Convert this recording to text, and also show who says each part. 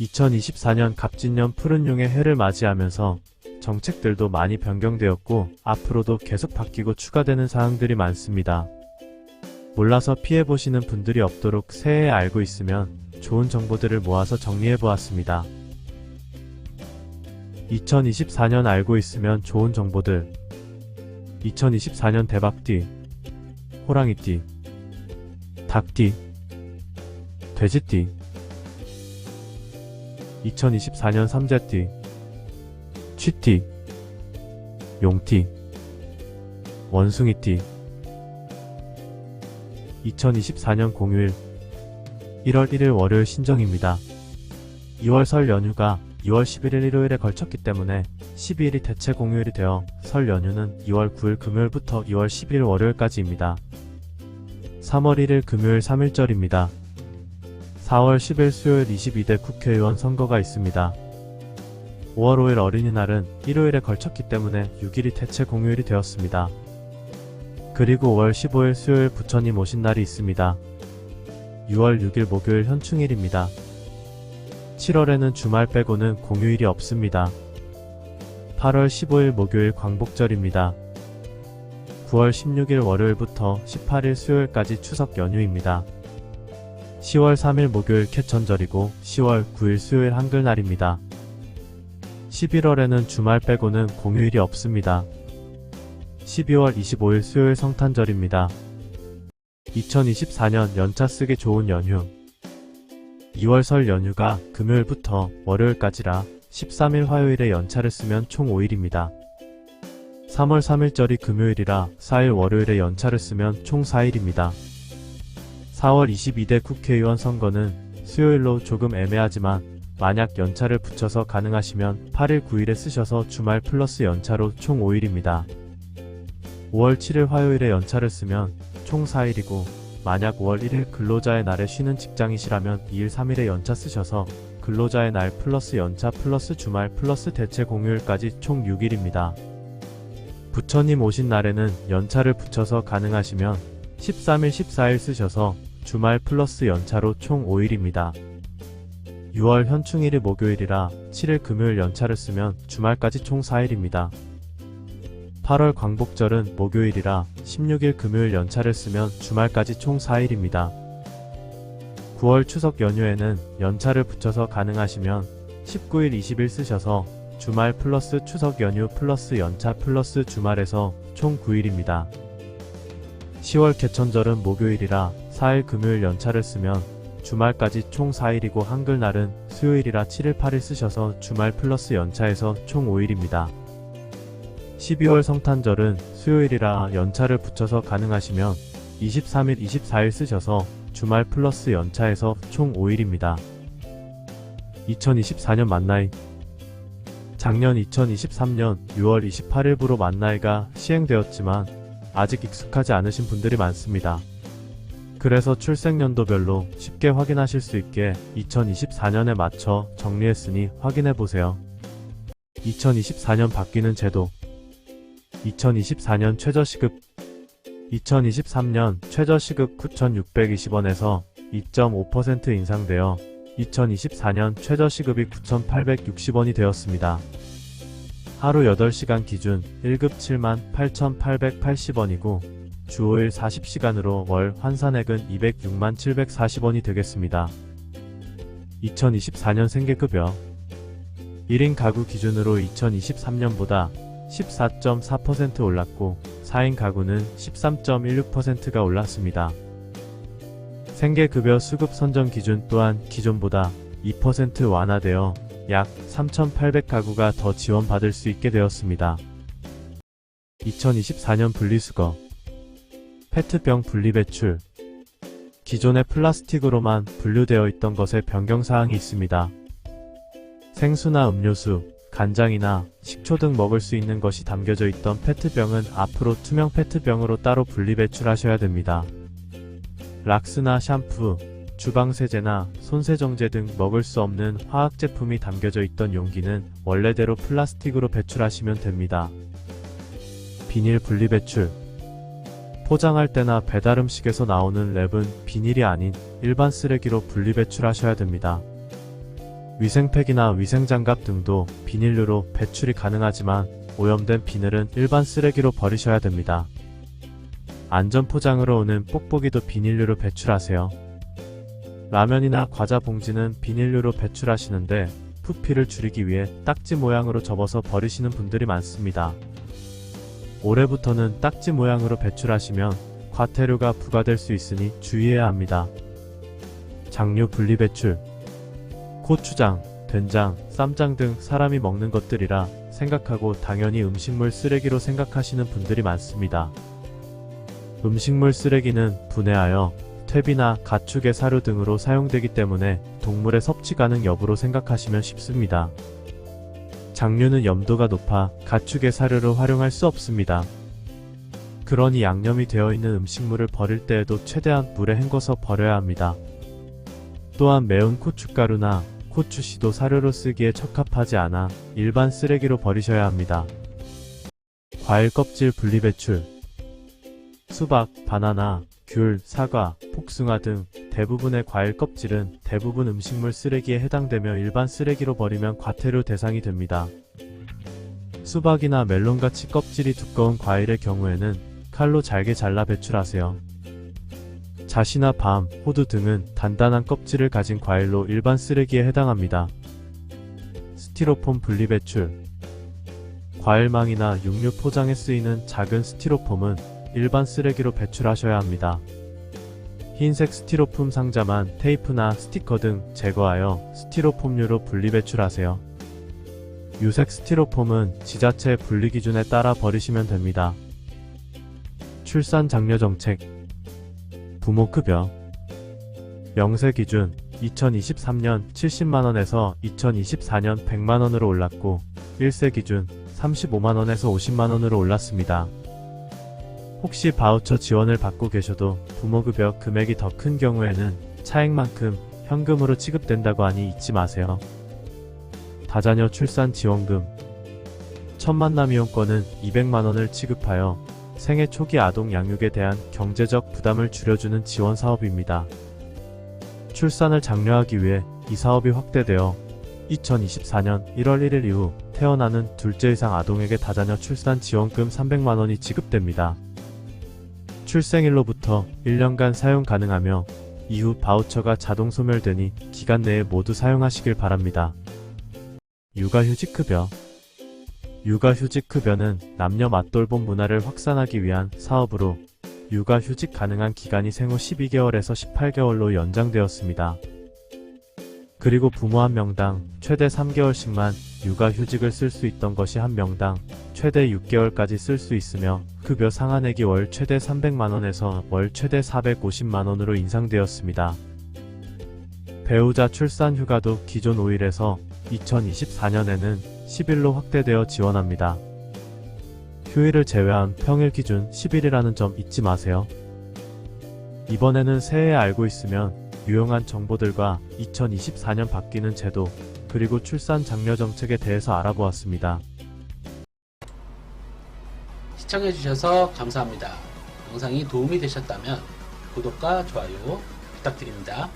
Speaker 1: 2024년 갑진년 푸른용의 해를 맞이하면서 정책들도 많이 변경되었고 앞으로도 계속 바뀌고 추가되는 사항들이 많습니다. 몰라서 피해보시는 분들이 없도록 새해에 알고 있으면 좋은 정보들을 모아서 정리해보았습니다. 2024년 알고 있으면 좋은 정보들. 2024년 대박띠, 호랑이띠, 닭띠, 돼지띠. 2024년 삼재띠, 쥐띠, 용띠, 원숭이띠. 2024년 공휴일 1월 1일 월요일 신정입니다. 2월 설 연휴가 2월 11일 일요일에 걸쳤기 때문에 12일이 대체 공휴일이 되어 설 연휴는 2월 9일 금요일부터 2월 10일 월요일까지입니다. 3월 1일 금요일 3일절입니다. 4월 10일 수요일 22대 국회의원 선거가 있습니다. 5월 5일 어린이날은 일요일에 걸쳤기 때문에 6일이 대체 공휴일이 되었습니다. 그리고 5월 15일 수요일 부처님 오신 날이 있습니다. 6월 6일 목요일 현충일입니다. 7월에는 주말 빼고는 공휴일이 없습니다. 8월 15일 목요일 광복절입니다. 9월 16일 월요일부터 18일 수요일까지 추석 연휴입니다. 10월 3일 목요일 개천절이고 10월 9일 수요일 한글날입니다. 11월에는 주말 빼고는 공휴일이 없습니다. 12월 25일 수요일 성탄절입니다. 2024년 연차 쓰기 좋은 연휴. 2월 설 연휴가 금요일부터 월요일까지라 13일 화요일에 연차를 쓰면 총 5일입니다. 3월 3일절이 금요일이라 4일 월요일에 연차를 쓰면 총 4일입니다. 4월 22대 국회의원 선거는 수요일로 조금 애매하지만 만약 연차를 붙여서 가능하시면 8일 9일에 쓰셔서 주말 플러스 연차로 총 5일입니다. 5월 7일 화요일에 연차를 쓰면 총 4일이고 만약 5월 1일 근로자의 날에 쉬는 직장이시라면 2일 3일에 연차 쓰셔서 근로자의 날 플러스 연차 플러스 주말 플러스 대체 공휴일까지 총 6일입니다. 부처님 오신 날에는 연차를 붙여서 가능하시면 13일 14일 쓰셔서 주말 플러스 연차로 총 5일입니다. 6월 현충일이 목요일이라 7일 금요일 연차를 쓰면 주말까지 총 4일입니다. 8월 광복절은 목요일이라 16일 금요일 연차를 쓰면 주말까지 총 4일입니다. 9월 추석 연휴에는 연차를 붙여서 가능하시면 19일 20일 쓰셔서 주말 플러스 추석 연휴 플러스 연차 플러스 주말에서 총 9일입니다. 10월 개천절은 목요일이라 4일 금요일 연차를 쓰면 주말까지 총 4일이고 한글날은 수요일이라 7일 8일 쓰셔서 주말 플러스 연차에서 총 5일입니다. 12월 성탄절은 수요일이라 연차를 붙여서 가능하시면 23일 24일 쓰셔서 주말 플러스 연차에서 총 5일입니다. 2024년 만나이. 작년 2023년 6월 28일부로 만나이가 시행되었지만 아직 익숙하지 않으신 분들이 많습니다. 그래서 출생연도별로 쉽게 확인하실 수 있게 2024년에 맞춰 정리했으니 확인해보세요. 2024년 바뀌는 제도. 2024년 최저시급. 2023년 최저시급 9,620원에서 2.5% 인상되어 2024년 최저시급이 9,860원이 되었습니다. 하루 8시간 기준 1급 78,880원이고 주 5일 40시간으로 월 환산액은 206만 740원이 되겠습니다. 2024년 생계급여. 1인 가구 기준으로 2023년보다 14.4% 올랐고 4인 가구는 13.16%가 올랐습니다. 생계급여 수급 선정 기준 또한 기존보다 2% 완화되어 약 3,800가구가 더 지원받을 수 있게 되었습니다. 2024년 분리수거. 페트병 분리배출. 기존의 플라스틱으로만 분류되어 있던 것에 변경사항이 있습니다. 생수나 음료수, 간장이나 식초 등 먹을 수 있는 것이 담겨져 있던 페트병은 앞으로 투명 페트병으로 따로 분리배출하셔야 됩니다. 락스나 샴푸, 주방세제나 손세정제 등 먹을 수 없는 화학제품이 담겨져 있던 용기는 원래대로 플라스틱으로 배출하시면 됩니다. 비닐 분리배출. 포장할 때나 배달음식에서 나오는 랩은 비닐이 아닌 일반 쓰레기로 분리배출하셔야 됩니다. 위생팩이나 위생장갑 등도 비닐류로 배출이 가능하지만 오염된 비늘은 일반 쓰레기로 버리셔야 됩니다. 안전 포장으로 오는 뽁뽁이도 비닐류로 배출하세요. 라면이나 과자 봉지는 비닐류로 배출하시는데 부피를 줄이기 위해 딱지 모양으로 접어서 버리시는 분들이 많습니다. 올해부터는 딱지 모양으로 배출하시면 과태료가 부과될 수 있으니 주의해야 합니다. 장류 분리 배출. 고추장, 된장, 쌈장 등 사람이 먹는 것들이라 생각하고 당연히 음식물 쓰레기로 생각하시는 분들이 많습니다. 음식물 쓰레기는 분해하여 퇴비나 가축의 사료 등으로 사용되기 때문에 동물의 섭취 가능 여부로 생각하시면 쉽습니다. 장류는 염도가 높아 가축의 사료로 활용할 수 없습니다. 그러니 양념이 되어 있는 음식물을 버릴 때에도 최대한 물에 헹궈서 버려야 합니다. 또한 매운 고춧가루나 고추씨도 사료로 쓰기에 적합하지 않아 일반 쓰레기로 버리셔야 합니다. 과일 껍질 분리 배출. 수박, 바나나, 귤, 사과, 복숭아 등 대부분의 과일 껍질은 대부분 음식물 쓰레기에 해당되며 일반 쓰레기로 버리면 과태료 대상이 됩니다. 수박이나 멜론같이 껍질이 두꺼운 과일의 경우에는 칼로 잘게 잘라 배출하세요. 잣이나 밤, 호두 등은 단단한 껍질을 가진 과일로 일반 쓰레기에 해당합니다. 스티로폼 분리 배출. 과일망이나 육류 포장에 쓰이는 작은 스티로폼은 일반 쓰레기로 배출하셔야 합니다. 흰색 스티로폼 상자만 테이프나 스티커 등 제거하여 스티로폼류로 분리 배출하세요. 유색 스티로폼은 지자체 분리 기준에 따라 버리시면 됩니다. 출산 장려 정책. 부모급여. 명세 기준 2023년 70만원에서 2024년 100만원으로 올랐고 1세 기준 35만원에서 50만원으로 올랐습니다. 혹시 바우처 지원을 받고 계셔도 부모급여 금액이 더 큰 경우에는 차액만큼 현금으로 지급된다고 하니 잊지 마세요. 다자녀 출산 지원금. 첫 만남 이용권은 200만원을 지급하여 생애 초기 아동 양육에 대한 경제적 부담을 줄여주는 지원 사업입니다. 출산을 장려하기 위해 이 사업이 확대되어 2024년 1월 1일 이후 태어나는 둘째 이상 아동에게 다자녀 출산 지원금 300만원이 지급됩니다. 출생일로부터 1년간 사용 가능하며 이후 바우처가 자동 소멸되니 기간 내에 모두 사용하시길 바랍니다. 육아휴직급여. 육아휴직급여는 남녀 맞돌봄 문화를 확산하기 위한 사업으로 육아휴직 가능한 기간이 생후 12개월에서 18개월로 연장되었습니다. 그리고 부모 한 명당 최대 3개월씩만 육아휴직을 쓸 수 있던 것이 한 명당 최대 6개월까지 쓸 수 있으며 급여 상한액이 월 최대 300만원에서 월 최대 450만원으로 인상되었습니다. 배우자 출산 휴가도 기존 5일에서 2024년에는 10일로 확대되어 지원합니다. 휴일을 제외한 평일 기준 10일이라는 점 잊지 마세요. 이번에는 새해에 알고 있으면 유용한 정보들과 2024년 바뀌는 제도, 그리고 출산 장려 정책에 대해서 알아보았습니다.
Speaker 2: 시청해주셔서 감사합니다. 영상이 도움이 되셨다면 구독과 좋아요 부탁드립니다.